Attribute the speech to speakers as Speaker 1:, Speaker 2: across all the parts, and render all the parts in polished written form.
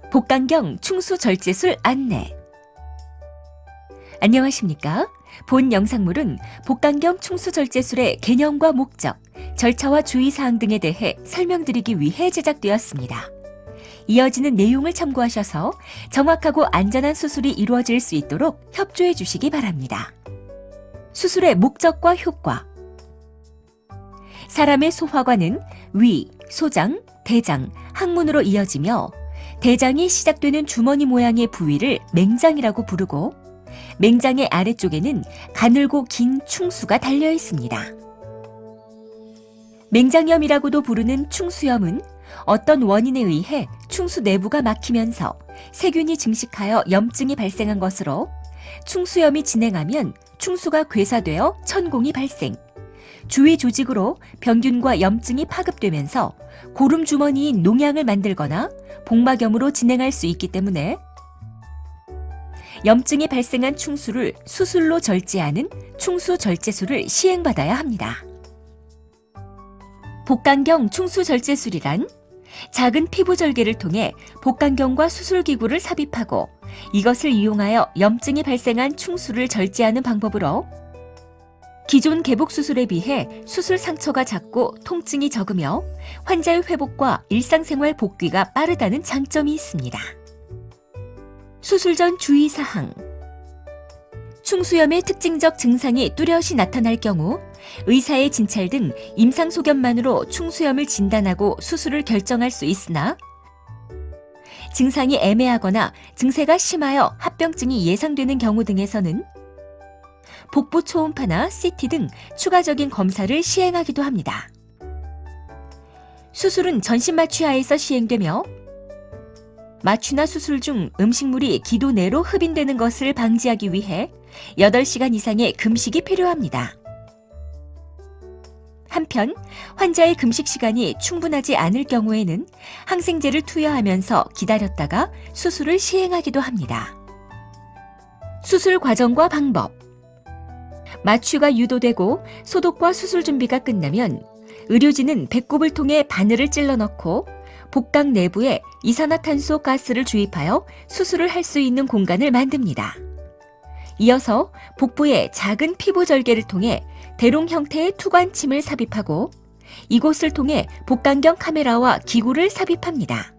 Speaker 1: 복강경 충수절제술 안내. 안녕하십니까? 본 영상물은 복강경 충수절제술의 개념과 목적, 절차와 주의사항 등에 대해 설명드리기 위해 제작되었습니다. 이어지는 내용을 참고하셔서 정확하고 안전한 수술이 이루어질 수 있도록 협조해 주시기 바랍니다. 수술의 목적과 효과. 사람의 소화관은 위, 소장, 대장, 항문으로 이어지며 대장이 시작되는 주머니 모양의 부위를 맹장이라고 부르고 맹장의 아래쪽에는 가늘고 긴 충수가 달려 있습니다. 맹장염이라고도 부르는 충수염은 어떤 원인에 의해 충수 내부가 막히면서 세균이 증식하여 염증이 발생한 것으로 충수염이 진행하면 충수가 괴사되어 천공이 발생, 주위 조직으로 병균과 염증이 파급되면서 고름 주머니인 농양을 만들거나 복막염으로 진행할 수 있기 때문에 염증이 발생한 충수를 수술로 절제하는 충수절제술을 시행받아야 합니다. 복강경 충수절제술이란 작은 피부절개를 통해 복강경과 수술기구를 삽입하고 이것을 이용하여 염증이 발생한 충수를 절제하는 방법으로 기존 개복수술에 비해 수술 상처가 작고 통증이 적으며 환자의 회복과 일상생활 복귀가 빠르다는 장점이 있습니다. 수술 전 주의사항. 충수염의 특징적 증상이 뚜렷이 나타날 경우 의사의 진찰 등 임상소견만으로 충수염을 진단하고 수술을 결정할 수 있으나 증상이 애매하거나 증세가 심하여 합병증이 예상되는 경우 등에서는 복부 초음파나 CT 등 추가적인 검사를 시행하기도 합니다. 수술은 전신 마취하에서 시행되며 마취나 수술 중 음식물이 기도 내로 흡인되는 것을 방지하기 위해 8시간 이상의 금식이 필요합니다. 한편 환자의 금식 시간이 충분하지 않을 경우에는 항생제를 투여하면서 기다렸다가 수술을 시행하기도 합니다. 수술 과정과 방법. 마취가 유도되고 소독과 수술 준비가 끝나면 의료진은 배꼽을 통해 바늘을 찔러 넣고 복강 내부에 이산화탄소 가스를 주입하여 수술을 할 수 있는 공간을 만듭니다. 이어서 복부에 작은 피부 절개를 통해 대롱 형태의 투관침을 삽입하고 이곳을 통해 복강경 카메라와 기구를 삽입합니다.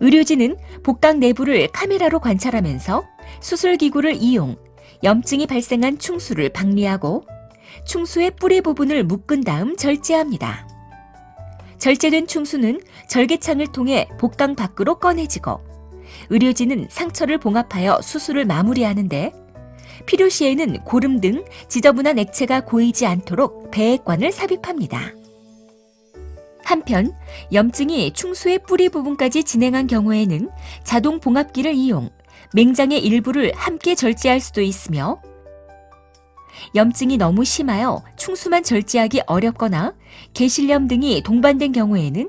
Speaker 1: 의료진은 복강 내부를 카메라로 관찰하면서 수술기구를 이용 염증이 발생한 충수를 박리하고 충수의 뿌리 부분을 묶은 다음 절제합니다. 절제된 충수는 절개창을 통해 복강 밖으로 꺼내지고 의료진은 상처를 봉합하여 수술을 마무리하는데 필요시에는 고름 등 지저분한 액체가 고이지 않도록 배액관을 삽입합니다. 한편 염증이 충수의 뿌리 부분까지 진행한 경우에는 자동 봉합기를 이용 맹장의 일부를 함께 절제할 수도 있으며 염증이 너무 심하여 충수만 절제하기 어렵거나 개실염 등이 동반된 경우에는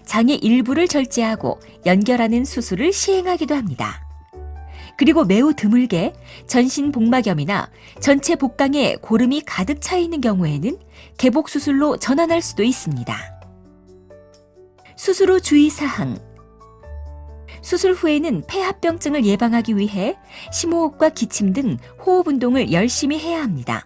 Speaker 1: 장의 일부를 절제하고 연결하는 수술을 시행하기도 합니다. 그리고 매우 드물게 전신 복막염이나 전체 복강에 고름이 가득 차 있는 경우에는 개복수술로 전환할 수도 있습니다. 수술 후 주의사항. 수술 후에는 폐합병증을 예방하기 위해 심호흡과 기침 등 호흡 운동을 열심히 해야 합니다.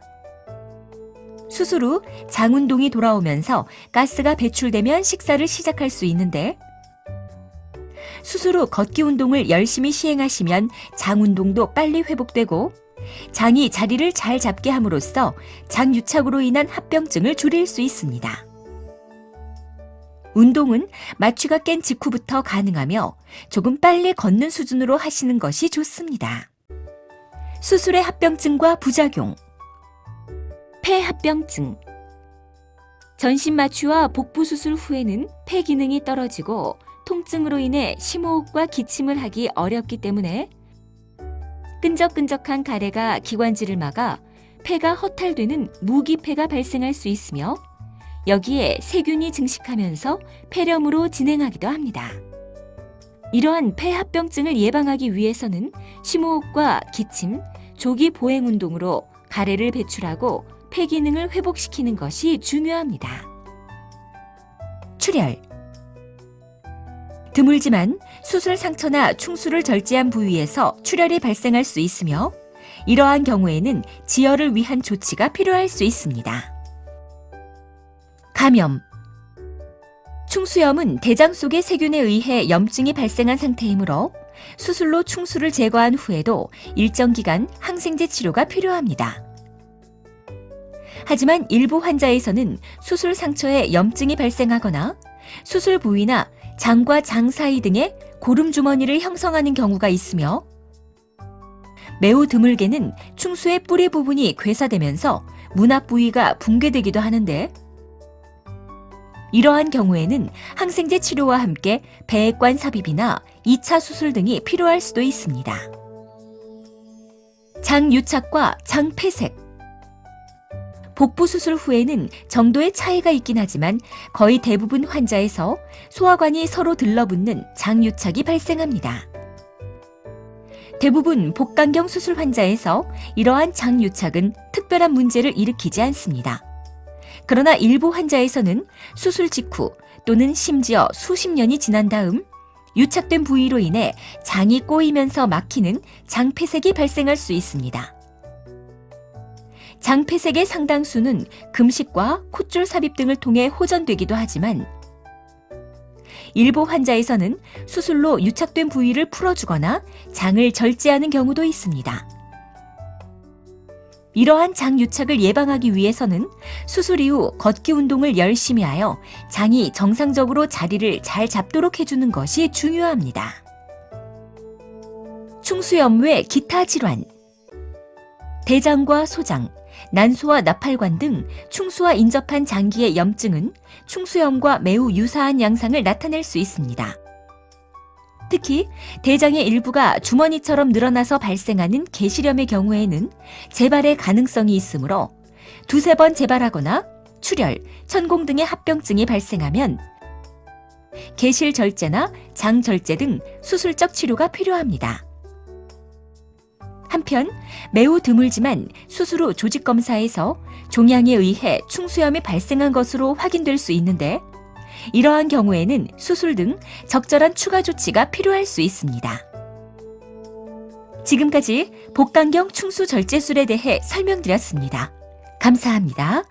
Speaker 1: 수술 후 장 운동이 돌아오면서 가스가 배출되면 식사를 시작할 수 있는데 수술 후 걷기 운동을 열심히 시행하시면 장 운동도 빨리 회복되고 장이 자리를 잘 잡게 함으로써 장 유착으로 인한 합병증을 줄일 수 있습니다. 운동은 마취가 깬 직후부터 가능하며 조금 빨리 걷는 수준으로 하시는 것이 좋습니다. 수술의 합병증과 부작용. 폐합병증. 전신 마취와 복부 수술 후에는 폐 기능이 떨어지고 통증으로 인해 심호흡과 기침을 하기 어렵기 때문에 끈적끈적한 가래가 기관지를 막아 폐가 허탈되는 무기폐가 발생할 수 있으며 여기에 세균이 증식하면서 폐렴으로 진행하기도 합니다. 이러한 폐합병증을 예방하기 위해서는 심호흡과 기침, 조기 보행 운동으로 가래를 배출하고 폐 기능을 회복시키는 것이 중요합니다. 출혈. 드물지만 수술 상처나 충수를 절제한 부위에서 출혈이 발생할 수 있으며 이러한 경우에는 지혈을 위한 조치가 필요할 수 있습니다. 감염. 충수염은 대장 속의 세균에 의해 염증이 발생한 상태이므로 수술로 충수를 제거한 후에도 일정 기간 항생제 치료가 필요합니다. 하지만 일부 환자에서는 수술 상처에 염증이 발생하거나 수술 부위나 장과 장 사이 등에 고름 주머니를 형성하는 경우가 있으며 매우 드물게는 충수의 뿌리 부분이 괴사되면서 문합 부위가 붕괴되기도 하는데 이러한 경우에는 항생제 치료와 함께 배액관 삽입이나 2차 수술 등이 필요할 수도 있습니다. 장 유착과 장 폐색. 복부 수술 후에는 정도의 차이가 있긴 하지만 거의 대부분 환자에서 소화관이 서로 들러붙는 장유착이 발생합니다. 대부분 복강경 수술 환자에서 이러한 장유착은 특별한 문제를 일으키지 않습니다. 그러나 일부 환자에서는 수술 직후 또는 심지어 수십 년이 지난 다음 유착된 부위로 인해 장이 꼬이면서 막히는 장폐색이 발생할 수 있습니다. 장폐색의 상당수는 금식과 콧줄 삽입 등을 통해 호전되기도 하지만 일부 환자에서는 수술로 유착된 부위를 풀어주거나 장을 절제하는 경우도 있습니다. 이러한 장 유착을 예방하기 위해서는 수술 이후 걷기 운동을 열심히 하여 장이 정상적으로 자리를 잘 잡도록 해주는 것이 중요합니다. 충수염 외 기타 질환. 대장과 소장, 난소와 나팔관 등 충수와 인접한 장기의 염증은 충수염과 매우 유사한 양상을 나타낼 수 있습니다. 특히 대장의 일부가 주머니처럼 늘어나서 발생하는 개시염의 경우에는 재발의 가능성이 있으므로 두세 번 재발하거나 출혈, 천공 등의 합병증이 발생하면 개실 절제나 장 절제 등 수술적 치료가 필요합니다. 한편 매우 드물지만 수술 후 조직 검사에서 종양에 의해 충수염이 발생한 것으로 확인될 수 있는데 이러한 경우에는 수술 등 적절한 추가 조치가 필요할 수 있습니다. 지금까지 복강경 충수 절제술에 대해 설명드렸습니다. 감사합니다.